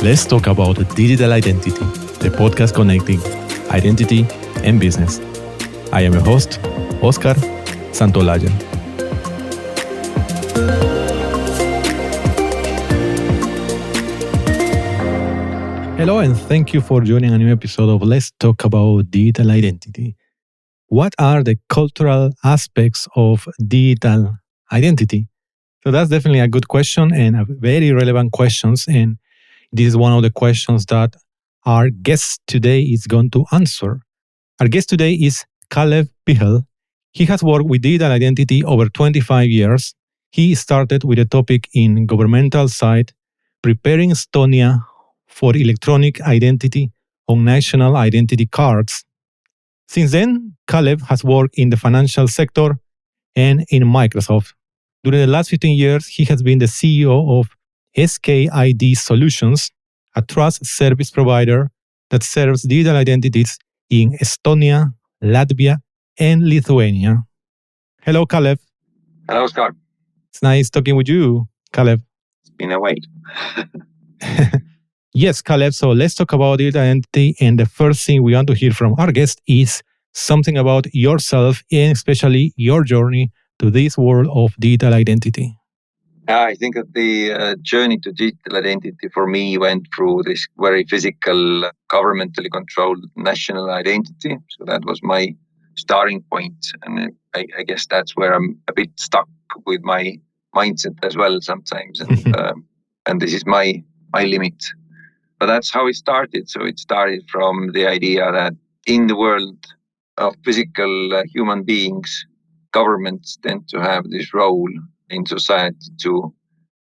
Let's talk about digital identity, the podcast connecting identity and business. I am your host, Oscar Santolaya. Hello, and thank you for joining a new episode of Let's Talk About Digital Identity. What are the cultural aspects of digital identity? So that's definitely a good question and a very relevant question. And this is one of the questions that our guest today is going to answer. Our guest today is Caleb Pihel. He has worked with digital identity over 25 years. He started with a topic in governmental side, preparing Estonia for electronic identity on national identity cards. Since then, Caleb has worked in the financial sector and in Microsoft. During the last 15 years, he has been the CEO of SKID Solutions, a trust service provider that serves digital identities in Estonia, Latvia, and Lithuania. Hello, Caleb. Hello, Scott. It's nice talking with you, Caleb. It's been a wait. Yes, Caleb. So let's talk about digital identity. And the first thing we want to hear from our guest is something about yourself and especially your journey to this world of digital identity. I think that the journey to digital identity for me went through this very physical, governmentally controlled national identity. So that was my starting point. And I guess that's where I'm a bit stuck with my mindset as well sometimes. And this is my limit. But that's how it started. So it started from the idea that in the world of physical human beings, governments tend to have this role in society to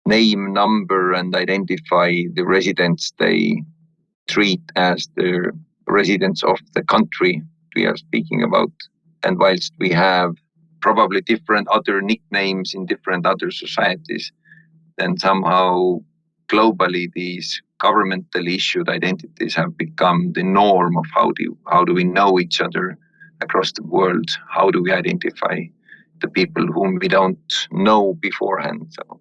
name, number, and identify the residents they treat as the residents of the country we are speaking about. And whilst we have probably different other nicknames in different other societies, then somehow globally these governmentally issued identities have become the norm of how do we know each other across the world, how do we identify the people whom we don't know beforehand. So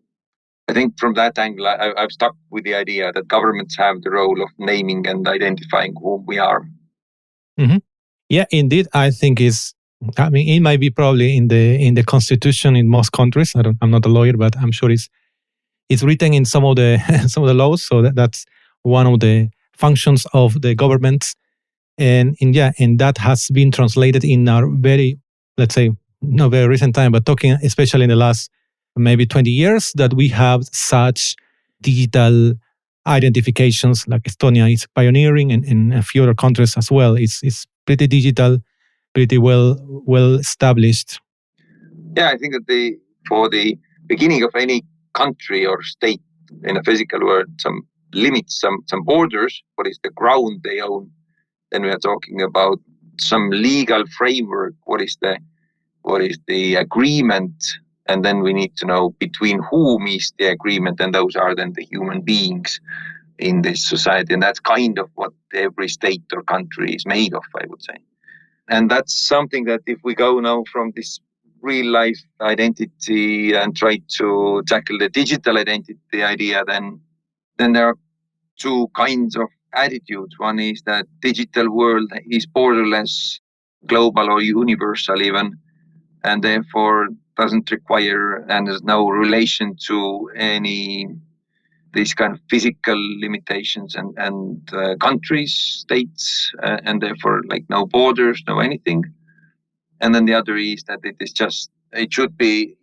I think from that angle, I've stuck with the idea that governments have the role of naming and identifying whom we are. Mm-hmm. Yeah, indeed. I think it might be probably in the constitution in most countries. I'm not a lawyer, but I'm sure it's written in some of the some of the laws. So that's one of the functions of the governments. And that has been translated in our very, let's say, not very recent time, but talking especially in the last maybe 20 years that we have such digital identifications, like Estonia is pioneering and a few other countries as well. It's pretty digital, pretty well established. Yeah, I think that for the beginning of any country or state in a physical world, some limits, some borders, what is the ground they own. Then we are talking about some legal framework. What is the agreement? And then we need to know between whom is the agreement, and those are then the human beings in this society. And that's kind of what every state or country is made of, I would say. And that's something that if we go now from this real life identity and try to tackle the digital identity idea, then there are two kinds of attitudes. One is that digital world is borderless, global or universal even, and therefore doesn't require and has no relation to any these kind of physical limitations and countries, states, and therefore like no borders, no anything. And then the other is that it should be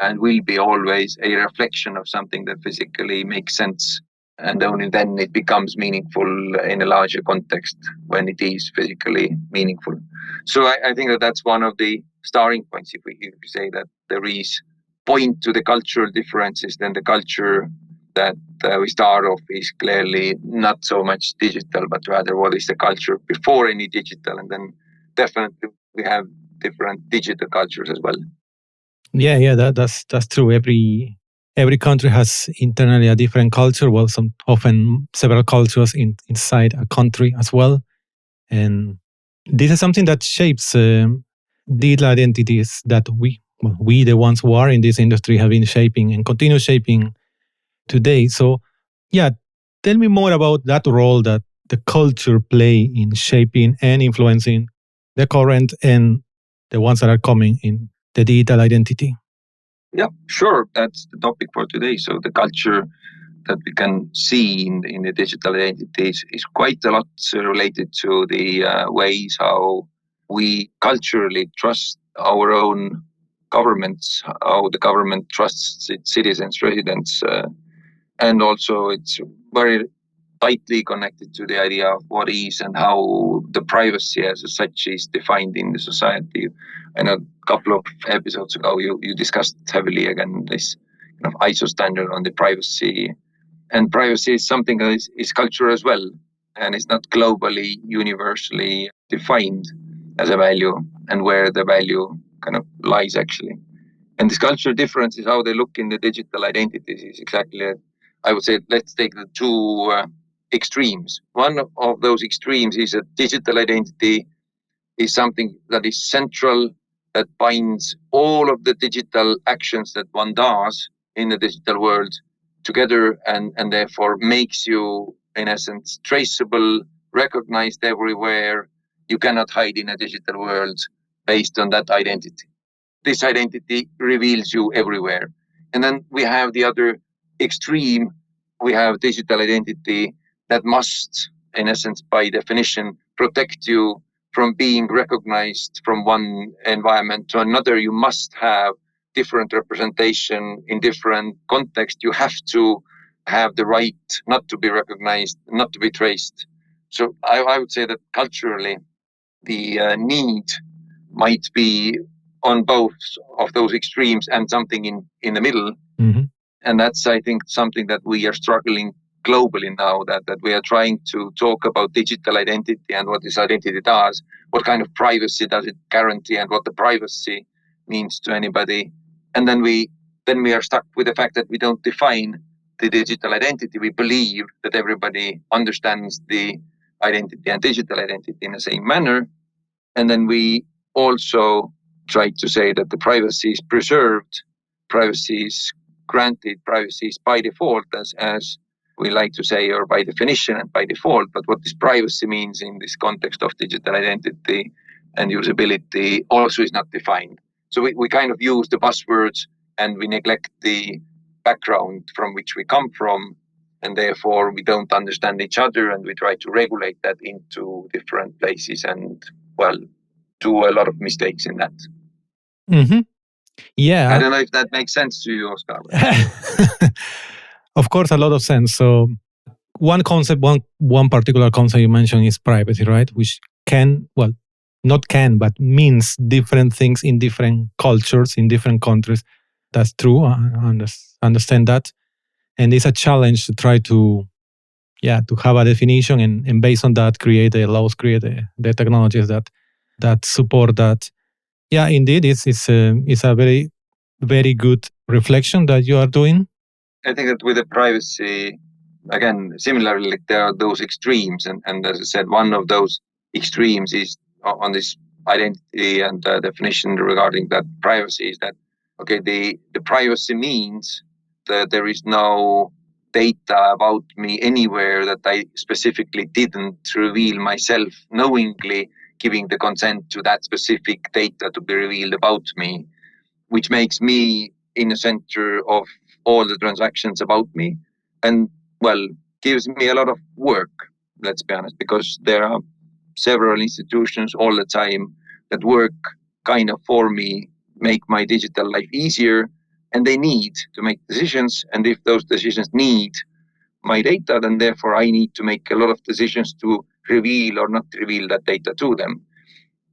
and will be always a reflection of something that physically makes sense. And only then it becomes meaningful in a larger context when it is physically meaningful. So I think that's one of the starting points. If we say that there is point to the cultural differences, then the culture that we start off is clearly not so much digital, but rather what is the culture before any digital. And then definitely we have different digital cultures as well. Yeah, that's true. Every country has internally a different culture. Well, often several cultures inside a country as well. And this is something that shapes digital identities that we, the ones who are in this industry, have been shaping and continue shaping today. So, yeah, Tell me more about that role that the culture play in shaping and influencing the current and the ones that are coming in the digital identity. Yeah, sure. That's the topic for today. So the culture that we can see in the digital identities is quite a lot related to the ways how we culturally trust our own governments, how the government trusts its citizens, residents, and also it's very tightly connected to the idea of what is and how the privacy as such is defined in the society. I know a couple of episodes ago you discussed heavily again this kind of ISO standard on the privacy. And privacy is something that is cultural as well, and it's not globally, universally defined as a value, and where the value kind of lies actually. And this cultural difference is how they look in the digital identities is exactly, I would say, let's take the two extremes. One of those extremes is a digital identity is something that is central, that binds all of the digital actions that one does in the digital world together, and therefore makes you, in essence, traceable, recognized everywhere. You cannot hide in a digital world based on that identity. This identity reveals you everywhere. And then we have the other extreme. We have digital identity that must, in essence, by definition, protect you from being recognized from one environment to another. You must have different representation in different contexts. You have to have the right not to be recognized, not to be traced. So I would say that culturally, the need might be on both of those extremes and something in the middle. Mm-hmm. And that's, I think, something that we are struggling globally now, that we are trying to talk about digital identity and what this identity does, what kind of privacy does it guarantee, and what the privacy means to anybody. And then we are stuck with the fact that we don't define the digital identity. We believe that everybody understands the identity and digital identity in the same manner. And then we also try to say that the privacy is preserved, privacy is granted, privacy is by default, as we like to say, or by definition and by default. But what this privacy means in this context of digital identity and usability also is not defined. So we kind of use the buzzwords and we neglect the background from which we come from. And therefore, we don't understand each other, and we try to regulate that into different places and, well, do a lot of mistakes in that. Mm-hmm. Yeah. I don't know if that makes sense to you, Oscar. Of course, a lot of sense. So one concept, one particular concept you mentioned is privacy, right? Which can, well, not can, but means different things in different cultures, in different countries. That's true. I understand that. And it's a challenge to try to have a definition and based on that, create the laws, create the technologies that support that. Yeah, indeed, it's a very, very good reflection that you are doing. I think that with the privacy, again, similarly, there are those extremes. And as I said, one of those extremes is on this identity and definition regarding that privacy is that, okay, the privacy means that there is no data about me anywhere that I specifically didn't reveal myself knowingly, giving the consent to that specific data to be revealed about me, which makes me in the center of all the transactions about me. And, well, gives me a lot of work, let's be honest, because there are several institutions all the time that work kind of for me, make my digital life easier, and they need to make decisions. And if those decisions need my data, then therefore I need to make a lot of decisions to reveal or not reveal that data to them.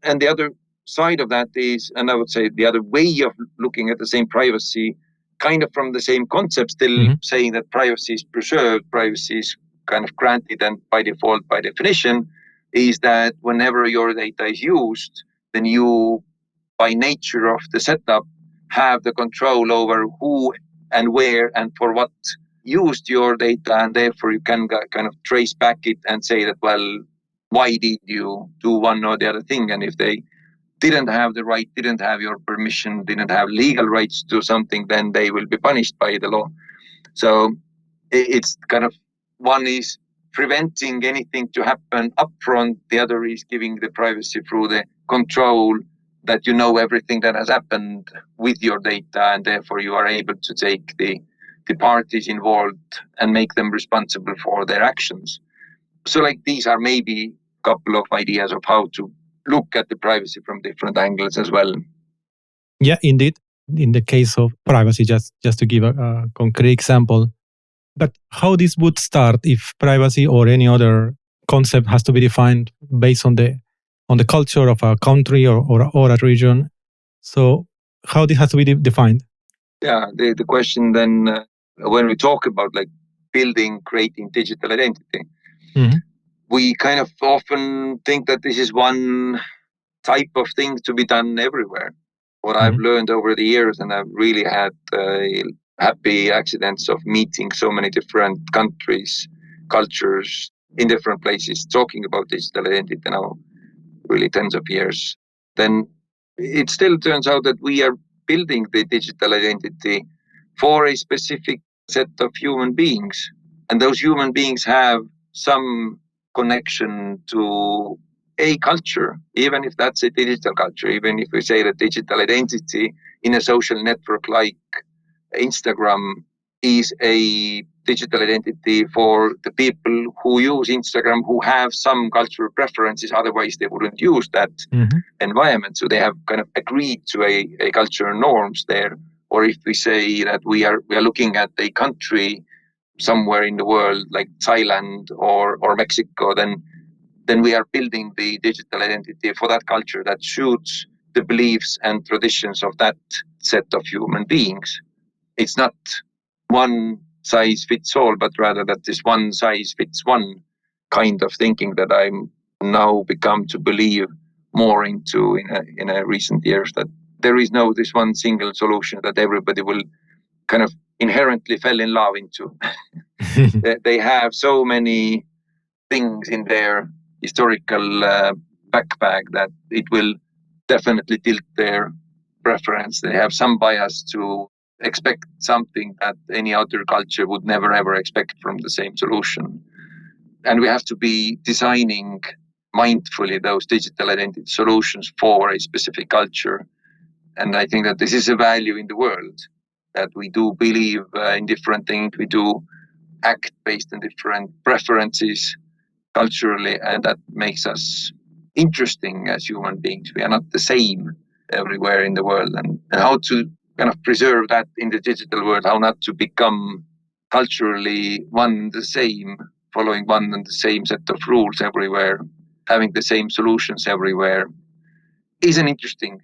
And the other side of that is, and I would say the other way of looking at the same privacy, kind of from the same concept, still saying that privacy is preserved, privacy is kind of granted and by default, by definition, is that whenever your data is used, then you, by nature of the setup, have the control over who and where and for what used your data, and therefore you can kind of trace back it and say that, well, why did you do one or the other thing? And if they didn't have the right, didn't have your permission, didn't have legal rights to something, then they will be punished by the law. So it's kind of one is preventing anything to happen upfront. The other is giving the privacy through the control that you know everything that has happened with your data, and therefore you are able to take the parties involved and make them responsible for their actions. So like these are maybe a couple of ideas of how to look at the privacy from different angles as well. Yeah, indeed. In the case of privacy, just to give a concrete example, but how this would start if privacy or any other concept has to be defined based on the culture of a country or a region. So how this has to be defined? Yeah, the question then when we talk about like creating digital identity, we kind of often think that this is one type of thing to be done everywhere. What I've learned over the years, and I've really had happy accidents of meeting so many different countries, cultures in different places, talking about digital identity now, really tens of years, then it still turns out that we are building the digital identity for a specific set of human beings. And those human beings have some connection to a culture, even if that's a digital culture, even if we say that digital identity in a social network like Instagram is a digital identity for the people who use Instagram who have some cultural preferences, otherwise they wouldn't use that environment. So they have kind of agreed to a cultural norms there. Or if we say that we are looking at a country somewhere in the world like Thailand or Mexico, then we are building the digital identity for that culture that suits the beliefs and traditions of that set of human beings. It's not one size fits all, but rather that this one size fits one kind of thinking that I'm now become to believe more into in a recent years, that there is no this one single solution that everybody will kind of inherently fell in love into. They have so many things in their historical backpack that it will definitely tilt their preference. They have some bias to expect something that any other culture would never ever expect from the same solution. And we have to be designing mindfully those digital identity solutions for a specific culture. And I think that this is a value in the world, that we do believe in different things, we do act based on different preferences culturally, and that makes us interesting as human beings. We are not the same everywhere in the world, and how to kind of preserve that in the digital world, how not to become culturally one and the same, following one and the same set of rules everywhere, having the same solutions everywhere, is an interesting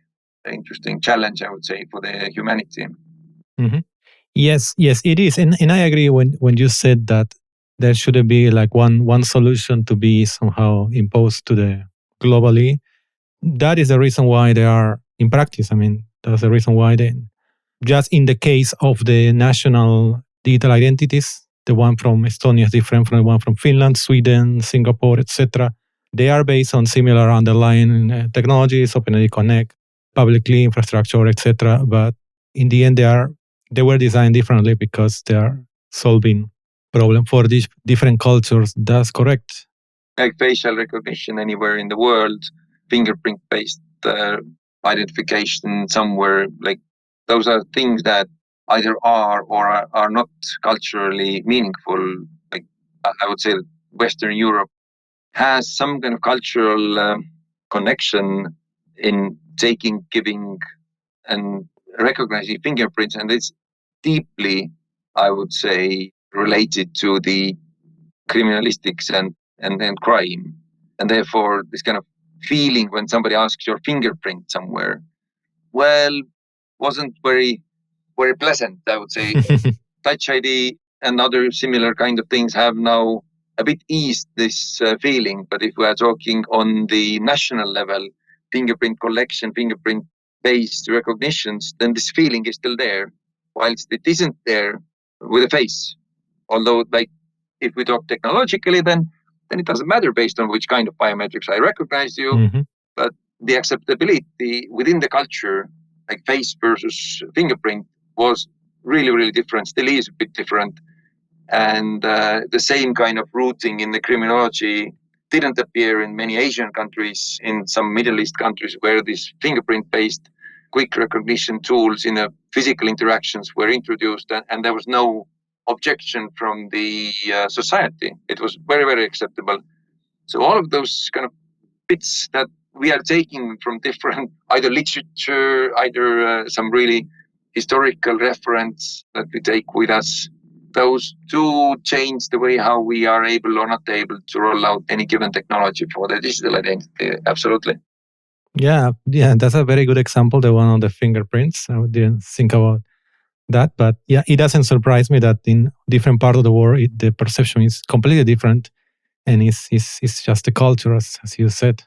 challenge, I would say, for the humanity. Yes, it is. And I agree when you said that there shouldn't be like one solution to be somehow imposed to the globally. That is the reason why they are in practice. I mean, that's the reason why they, just in the case of the national digital identities, the one from Estonia is different from the one from Finland, Sweden, Singapore, etc. They are based on similar underlying technologies, OpenID Connect, publicly infrastructure, etc. But in the end, they were designed differently because they are solving problem for these different cultures. That's correct. Like facial recognition anywhere in the world, fingerprint-based identification somewhere, like those are things that either are or are not culturally meaningful. Like I would say that Western Europe has some kind of cultural connection in taking, giving, and recognizing fingerprints, and it's deeply, I would say, related to the criminalistics and crime. And therefore, this kind of feeling when somebody asks your fingerprint somewhere, well, wasn't very, very pleasant, I would say. Touch ID and other similar kind of things have now a bit eased this feeling. But if we are talking on the national level, fingerprint collection, fingerprint-based recognitions, then this feeling is still there, whilst it isn't there with a face. Although, like, if we talk technologically, then it doesn't matter based on which kind of biometrics I recognize you. But the acceptability within the culture, like face versus fingerprint, was really, really different, still is a bit different. And the same kind of routing in the criminology didn't appear in many Asian countries, in some Middle East countries where these fingerprint-based quick recognition tools in physical interactions were introduced, and there was no objection from the society. It was very, very acceptable. So all of those kind of bits that we are taking from different, either literature, either some really historical reference that we take with us, those do change the way how we are able or not able to roll out any given technology for the digital identity. Absolutely. Yeah, that's a very good example, the one on the fingerprints. I didn't think about that, but yeah, it doesn't surprise me that in different parts of the world, the perception is completely different, and it's just the culture, as you said.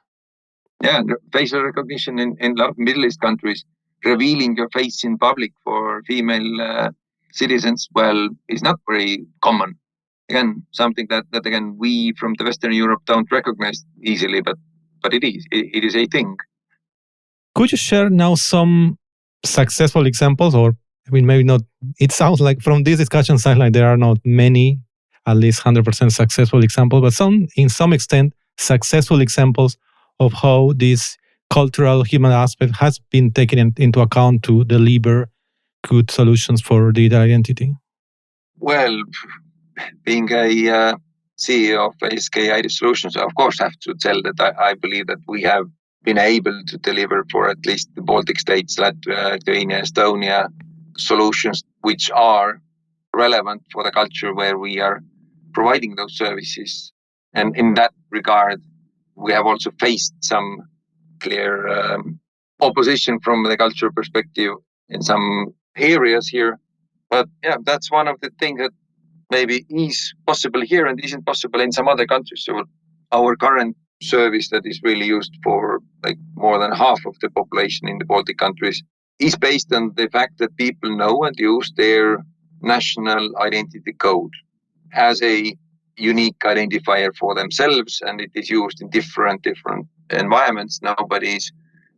Yeah, facial recognition in a lot of Middle East countries, revealing your face in public for female citizens, well, is not very common. Again, something that again we from the Western Europe don't recognize easily, but it is a thing. Could you share now some successful examples, or I mean, maybe not? It sounds like from this discussion side, like there are not many, at least 100% successful examples, but some, in some extent, successful examples of how this cultural human aspect has been taken into account to deliver good solutions for digital identity. Well, being a CEO of ASK ID Solutions, I of course have to tell that I believe that we have been able to deliver for at least the Baltic states, Latvia, Lithuania, Estonia, solutions which are relevant for the culture where we are providing those services. And in that regard, we have also faced some clear opposition from the cultural perspective in some areas here. But yeah, that's one of the things that maybe is possible here and isn't possible in some other countries. So our current service that is really used for like more than half of the population in the Baltic countries is based on the fact that people know and use their national identity code as a unique identifier for themselves, and it is used in different environments. Nobody's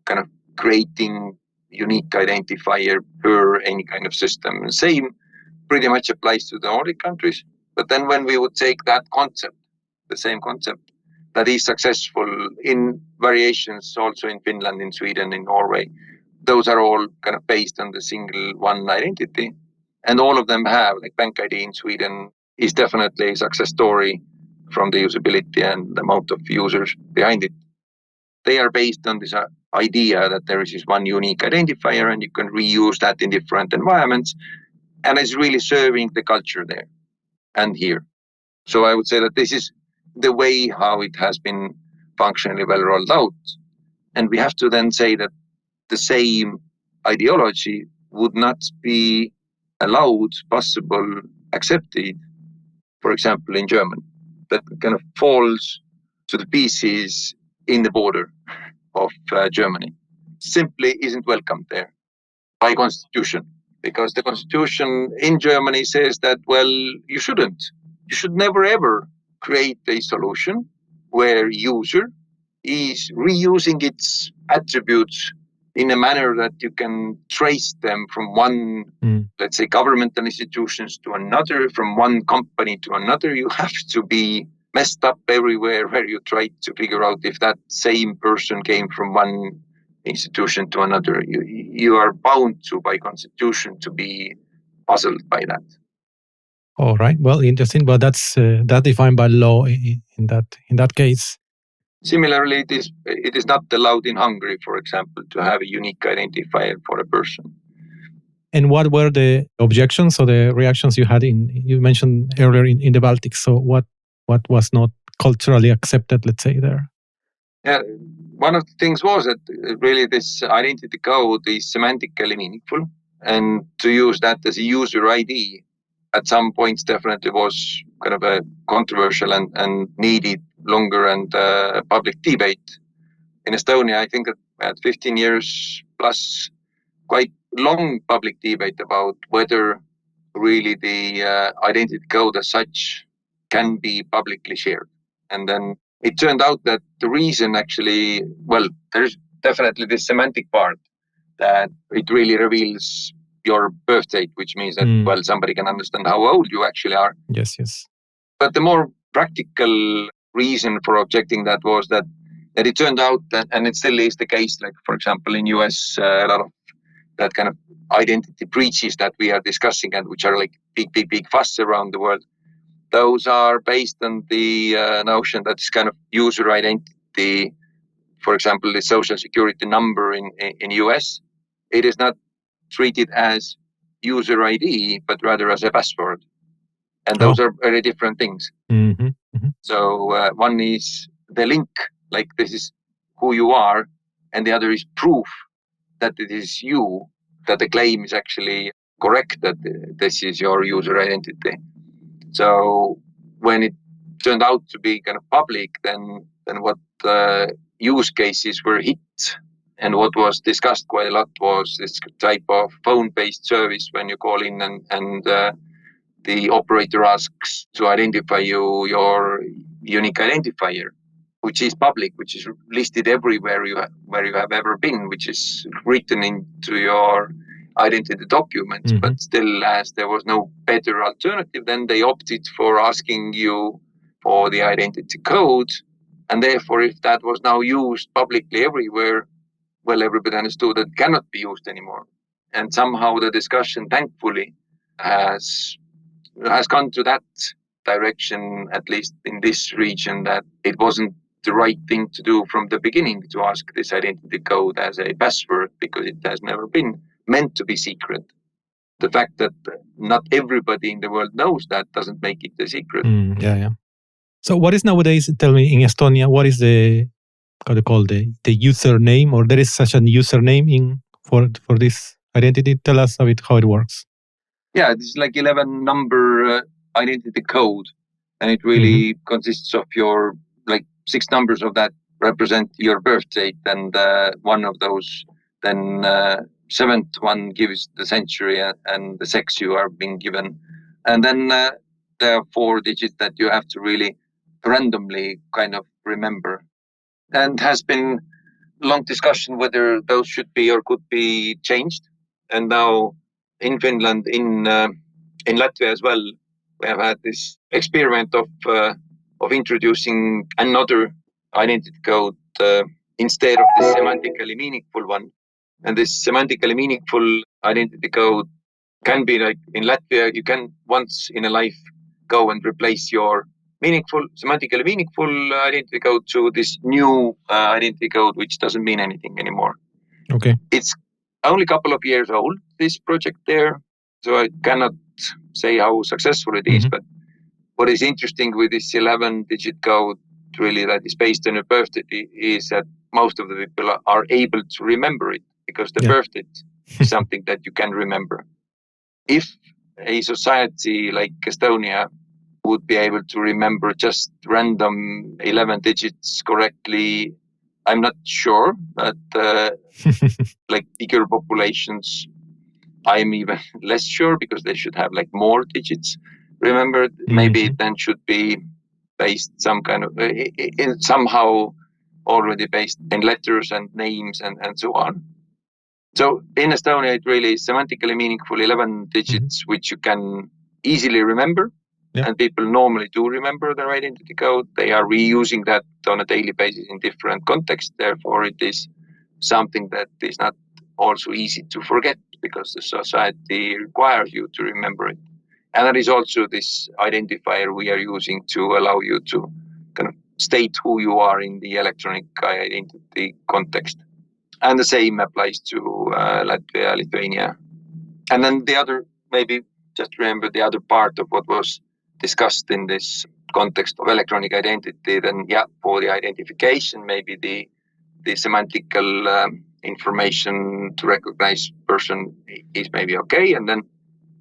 kind of creating unique identifier per any kind of system. The same pretty much applies to the Nordic countries. But then when we would take that concept, the same concept, that is successful in variations also in Finland, in Sweden, in Norway, those are all kind of based on the single one identity. And all of them have, like Bank ID in Sweden is definitely a success story from the usability and the amount of users behind it. They are based on this idea that there is this one unique identifier and you can reuse that in different environments. And it's really serving the culture there and here. So I would say that this is the way how it has been functionally well rolled out. And we have to then say that the same ideology would not be allowed, possible, accepted, for example, in Germany. That kind of falls to the pieces in the border of Germany. Simply isn't welcomed there by constitution. Because the constitution in Germany says that, well, you shouldn't. You should never ever create a solution where user is reusing its attributes in a manner that you can trace them from one, let's say, governmental institutions to another, from one company to another. You have to be messed up everywhere where you try to figure out if that same person came from one institution to another. You are bound to, by constitution, to be puzzled by that. All right. Well, interesting, but that's defined by law in that case. Similarly, it is not allowed in Hungary, for example, to have a unique identifier for a person. And what were the objections or the reactions you had you mentioned earlier in the Baltics? So what was not culturally accepted, let's say, there? Yeah, one of the things was that really this identity code is semantically meaningful, and to use that as a user ID at some points definitely was kind of a controversial and needed longer and public debate. In Estonia, I think that at 15 years plus, quite long public debate about whether really the identity code as such can be publicly shared. And then it turned out that the reason actually, well, there's definitely this semantic part that it really reveals your birth date, which means that, well, somebody can understand how old you actually are. Yes. But the more practical reason for objecting that was that it turned out that, and it still is the case, like, for example, in US, a lot of that kind of identity breaches that we are discussing and which are like big fuss around the world, those are based on the notion that this kind of user identity, for example, the social security number in US, it is not treated as user ID, but rather as a password. And those are very different things. So one is the link, like this is who you are, and the other is proof that it is you, that the claim is actually correct, that this is your user identity. So when it turned out to be kind of public, then what use cases were hit and what was discussed quite a lot was this type of phone-based service when you call in and the operator asks to identify you, your unique identifier, which is public, which is listed everywhere where you have ever been, which is written into your identity documents. But still, as there was no better alternative, then they opted for asking you for the identity code. And therefore, if that was now used publicly everywhere, well, everybody understood that it cannot be used anymore. And somehow the discussion, thankfully, has gone to that direction, at least in this region, that it wasn't the right thing to do from the beginning to ask this identity code as a password, because it has never been meant to be secret. The fact that not everybody in the world knows that doesn't make it a secret. Yeah. So what is nowadays, tell me, in Estonia, what is the, how to call the username, or there is such a username for this identity? Tell us a bit how it works. Yeah, this is like 11-number identity code, and it really consists of your, like, 6 numbers of that represent your birth date, and one of those, then 7th one gives the century and the sex you are being given. And then there are 4 digits that you have to really randomly kind of remember. And has been long discussion whether those should be or could be changed. And now in Finland, in Latvia as well, we have had this experiment of introducing another identity code instead of the semantically meaningful one. And this semantically meaningful identity code can be, like in Latvia, you can once in a life go and replace your semantically meaningful identity code to this new identity code, which doesn't mean anything anymore. Okay. It's only a couple of years old, this project there, so I cannot say how successful it is. But what is interesting with this 11-digit code, really, that is based on a birth date, is that most of the people are able to remember it, because the birth date is something that you can remember. If a society like Estonia would be able to remember just random 11 digits correctly, I'm not sure, but like bigger populations, I'm even less sure, because they should have like more digits remembered. Maybe it then should be based some kind of somehow already based in letters and names and so on. So in Estonia, it really is semantically meaningful 11 digits, which you can easily remember. And people normally do remember their identity code. They are reusing that on a daily basis in different contexts. Therefore, it is something that is not also easy to forget, because the society requires you to remember it. And that is also this identifier we are using to allow you to kind of state who you are in the electronic identity context. And the same applies to Latvia, Lithuania. And then the other, maybe just remember the other part of what was discussed in this context of electronic identity, then for the identification, maybe the semantical information to recognize person is maybe okay, and then,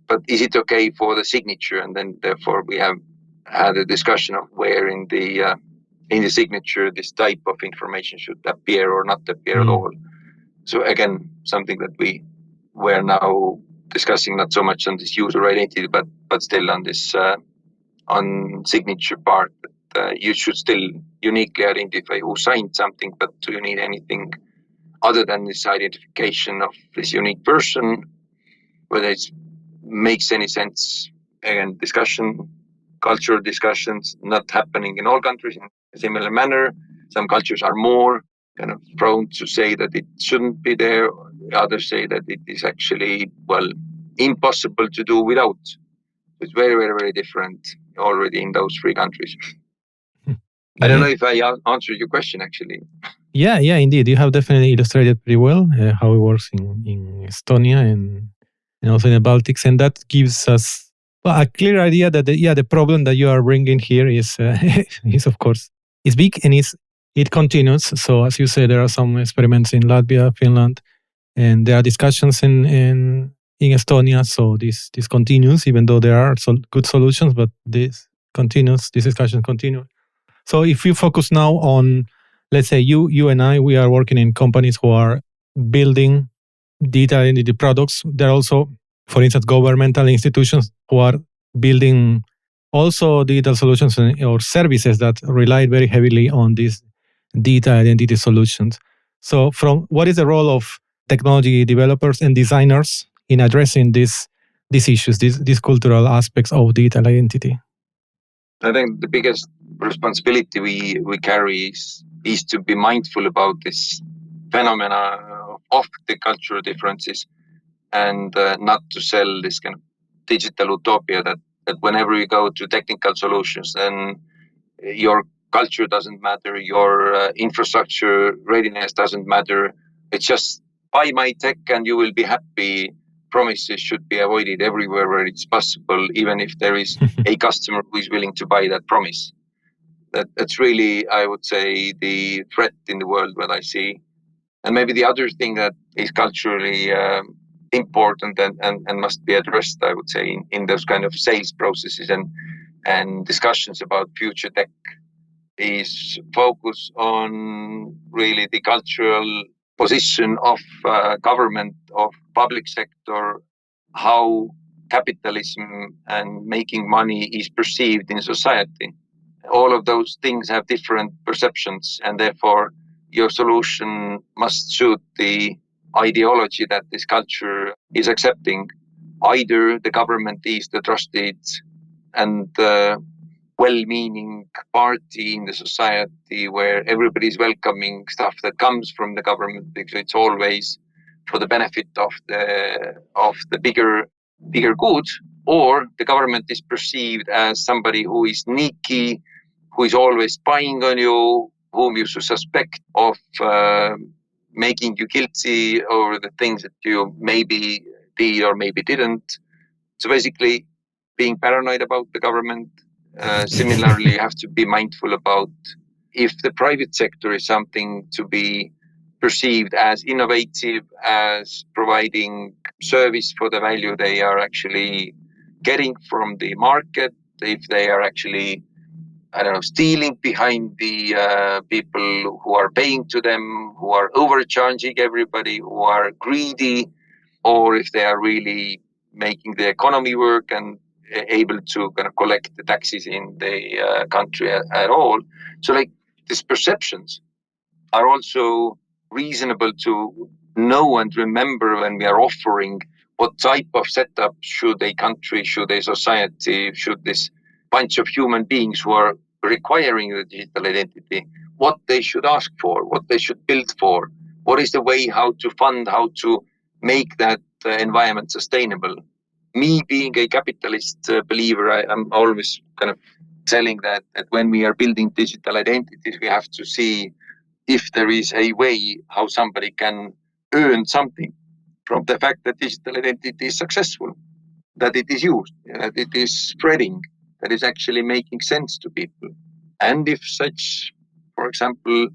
but is it okay for the signature? And then therefore we have had a discussion of where in the signature this type of information should appear or not appear at all. So again, something that we were now discussing, not so much on this user identity, but still on this on signature part. You should still uniquely identify who signed something, but do you need anything other than this identification of this unique person? whether it makes any sense. Again, cultural discussions not happening in all countries in a similar manner. Some cultures are more kind of prone to say that it shouldn't be there. Others say that it is actually, impossible to do without. It's very, very, very different already in those three countries. I don't know if I answered your question, actually. Yeah, indeed. You have definitely illustrated pretty well how it works in Estonia and also in the Baltics. And that gives us a clear idea that the problem that you are bringing here is of course, is big and it continues. So as you say, there are some experiments in Latvia, Finland, and there are discussions in Estonia. So this continues, even though there are good solutions, but this discussion continues. So if you focus now on, let's say you and I, we are working in companies who are building data identity products. There are also, for instance, governmental institutions who are building also digital solutions or services that rely very heavily on these data identity solutions. So from what is the role of technology developers and designers in addressing these issues, these cultural aspects of digital identity? I think the biggest responsibility we carry is to be mindful about this phenomena of the cultural differences and not to sell this kind of digital utopia that whenever you go to technical solutions, then your culture doesn't matter, your infrastructure readiness doesn't matter. It's just buy my tech and you will be happy. Promises should be avoided everywhere where it's possible, even if there is a customer who is willing to buy that promise. That's really, I would say, the threat in the world that I see. And maybe the other thing that is culturally important and must be addressed, I would say, in those kind of sales processes and discussions about future tech is focus on really the cultural position of government, of public sector, how capitalism and making money is perceived in society. All of those things have different perceptions, and therefore your solution must suit the ideology that this culture is accepting. Either the government is the trusted and well-meaning party in the society where everybody is welcoming stuff that comes from the government because it's always for the benefit of the bigger good, or the government is perceived as somebody who is sneaky, who is always spying on you, whom you should suspect of making you guilty over the things that you maybe did or maybe didn't. So basically, being paranoid about the government. Similarly, you have to be mindful about if the private sector is something to be perceived as innovative, as providing service for the value they are actually getting from the market, if they are actually, stealing behind the people who are paying to them, who are overcharging everybody, who are greedy, or if they are really making the economy work and able to kind of collect the taxes in the country at all. So like these perceptions are also reasonable to know and remember when we are offering what type of setup should a country, should a society, should this bunch of human beings who are requiring the digital identity, what they should ask for, what they should build for, what is the way how to fund, how to make that environment sustainable. Me being a capitalist believer, I'm always kind of telling that when we are building digital identities, we have to see if there is a way how somebody can earn something from the fact that digital identity is successful, that it is used, that it is spreading, that is actually making sense to people. And if such, for example,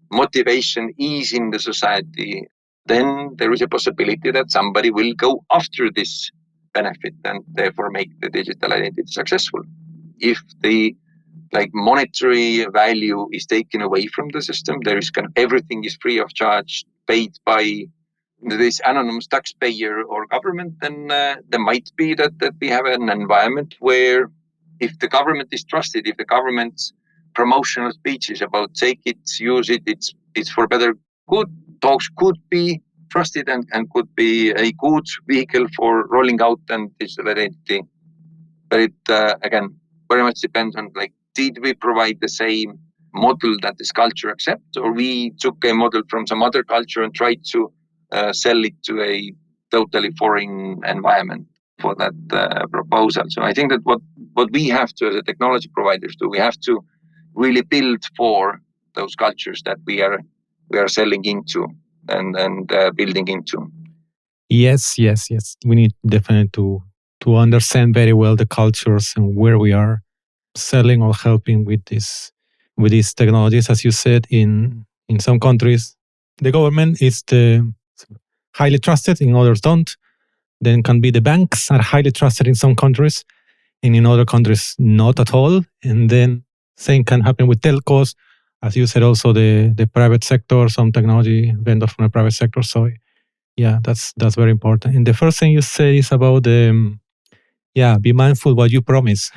motivation is in the society, then there is a possibility that somebody will go after this benefit and therefore make the digital identity successful. If the monetary value is taken away from the system, there is everything is free of charge, paid by this anonymous taxpayer or government, then there might be that we have an environment where if the government is trusted, if the government's promotional speeches about take it, use it, it's for better good, talks could be trusted and could be a good vehicle for rolling out and digital identity. But it, again, very much depends on did we provide the same model that this culture accepts, or we took a model from some other culture and tried to sell it to a totally foreign environment for that proposal. So I think that what we have to, as a technology providers, do, we have to really build for those cultures that we are selling into and building into. Yes. We need definitely to understand very well the cultures and where we are selling or helping with these technologies. As you said, in some countries, the government is highly trusted, in others don't. Then can be the banks are highly trusted in some countries, and in other countries not at all. And then same can happen with telcos, as you said, also the private sector, some technology vendors from the private sector. So yeah, that's very important. And the first thing you say is about be mindful what you promise.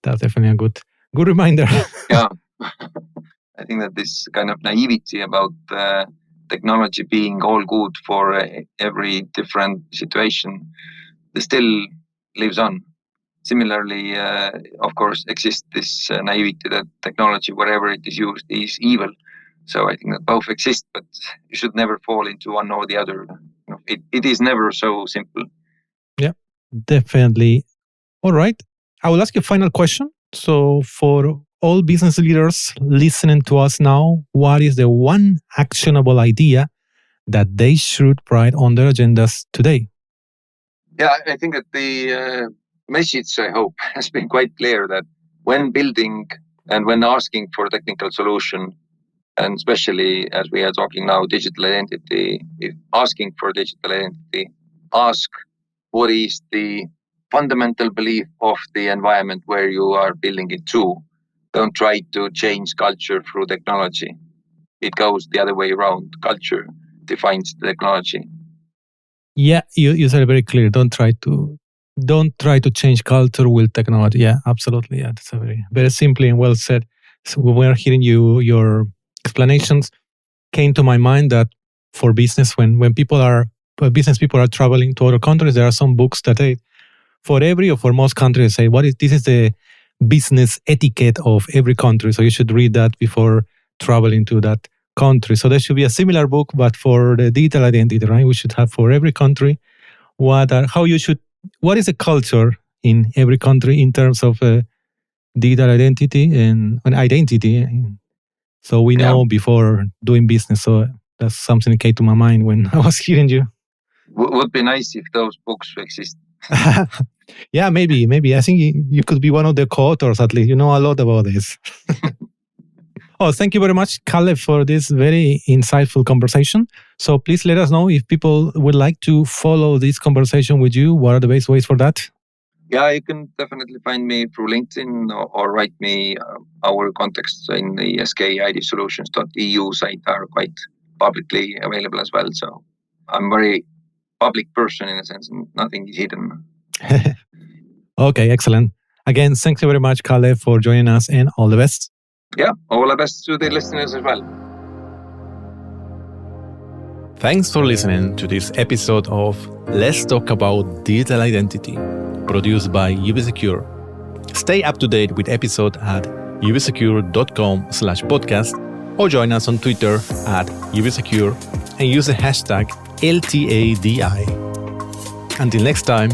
That's definitely a good reminder. Yeah, I think that this kind of naivety about technology being all good for every different situation still lives on. Similarly, of course, exists this naivety that technology, wherever it is used, is evil. So I think that both exist, but you should never fall into one or the other. It is never so simple. Yeah, definitely. All right. I will ask you a final question. So for all business leaders listening to us now, what is the one actionable idea that they should write on their agendas today? Yeah, I think that the message, I hope, has been quite clear that when building and when asking for a technical solution, and especially as we are talking now, digital identity, if asking for digital identity, ask what is the fundamental belief of the environment where you are building it to. Don't try to change culture through technology. It goes the other way around. Culture defines the technology. Yeah, you said it very clear. Don't try to change culture with technology. Yeah, absolutely. Yeah, that's a very simply and well said. So when we're hearing your explanations, came to my mind that for business, when business people are traveling to other countries, there are some books that for every or for most countries say this is the business etiquette of every country. So you should read that before traveling to that country. So there should be a similar book, but for the digital identity, right? We should have for every country what is the culture in every country in terms of digital identity and identity. So we know before doing business. So that's something that came to my mind when I was hearing you. Would be nice if those books exist. Yeah, maybe. I think you could be one of the co-authors at least. You know a lot about this. Oh, thank you very much, Kalle, for this very insightful conversation. So please let us know if people would like to follow this conversation with you. What are the best ways for that? Yeah, you can definitely find me through LinkedIn or write me. Our contacts in the skidsolutions.eu site are quite publicly available as well. So I'm a very public person in a sense, and nothing is hidden. Okay, excellent. Again, thank you very much, Kalle, for joining us, and all the best. Yeah, all the best to the listeners as well. Thanks for listening to this episode of Let's Talk About Digital Identity, produced by UBSecure. Stay up to date with episodes at ubsecure.com/podcast or join us on Twitter at ubsecure and use the hashtag LTADI. Until next time,